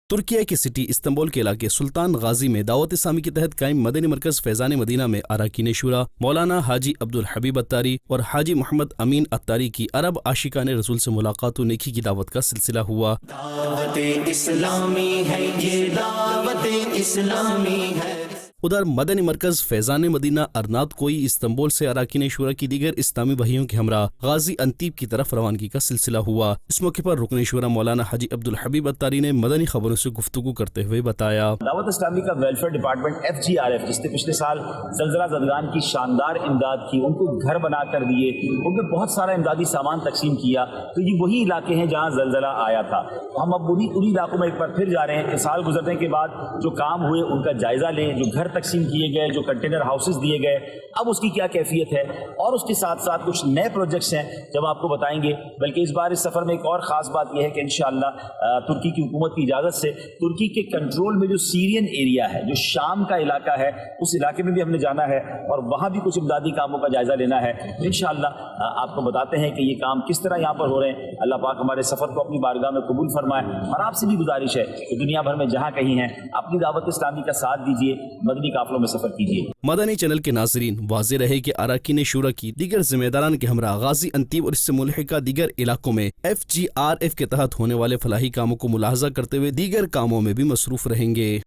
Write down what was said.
ترکیہ کی city Istanbul کے علاقے سلطان غازی میں دعوت اسلامی کے تحت قائم مدنی مرکز فیضان مدینہ میں اراکین شورا مولانا حاجی عبدالحبیب اتاری اور حاجی محمد امین اتاری کی عرب عاشقان رسول سے ملاقات و نیکی کی دعوت کا سلسلہ ہوا۔ دعوت اسلامی ہے، یہ دعوت اسلامی ہے۔ ادھر مدنی مرکز فیضان مدینہ ارنات کوئی استنبول سے اراکین شورا کی دیگر اسلامی بھائیوں کے ہمراہ غازی انتیب کی طرف روانگی کا سلسلہ ہوا۔ اس موقع پر رکن شورا مولانا حاجی عبدالحبیب اتاری نے مدنی خبروں سے گفتگو کرتے ہوئے بتایا، دعوت اسلامی کا ویلفیئر ڈپارٹمنٹ FGRF جس نے پچھلے سال زلزلہ زدگان کی شاندار امداد کی، ان کو گھر بنا کر دیے، ان پہ بہت سارا امدادی سامان تقسیم کیا، تو یہ وہی علاقے ہیں جہاں زلزلہ آیا تھا۔ ہم اب انہی علاقوں میں ایک بار پھر جا رہے ہیں کہ سال گزرنے کے بعد جو کام ہوئے ان کا جائزہ لیں، جو گھر تقسیم کیے گئے، جو کنٹینر ہاؤسز دیے گئے، اب اس کی کیا کیفیت ہے، اور اس کے ساتھ ساتھ کچھ نئے پروجیکٹس ہیں جب آپ کو بتائیں گے۔ بلکہ اس بار اس سفر میں ایک اور خاص بات یہ ہے کہ انشاءاللہ ترکی کی حکومت کی اجازت سے ترکی کے کنٹرول میں جو سیرین ایریا ہے، جو شام کا علاقہ ہے، اس علاقے میں بھی ہم نے جانا ہے اور وہاں بھی کچھ امدادی کاموں کا جائزہ لینا ہے۔ انشاءاللہ آپ کو بتاتے ہیں کہ یہ کام کس طرح یہاں پر ہو رہے ہیں۔ اللہ پاک ہمارے سفر کو اپنی بارگاہ میں قبول فرمائے، اور آپ سے بھی گزارش ہے کہ دنیا بھر میں جہاں کہیں ہیں اپنی دعوت اسلامی کا ساتھ دیجیے، مدنی قافلوں میں سفر کیجیے۔ مدنی چینل کے ناظرین، واضح رہے کہ اراکین شورا کی دیگر ذمہ داران کے ہمراہ غازی انتیب اور اس سے ملحقہ دیگر علاقوں میں FGRF کے تحت ہونے والے فلاحی کاموں کو ملاحظہ کرتے ہوئے دیگر کاموں میں بھی مصروف رہیں گے۔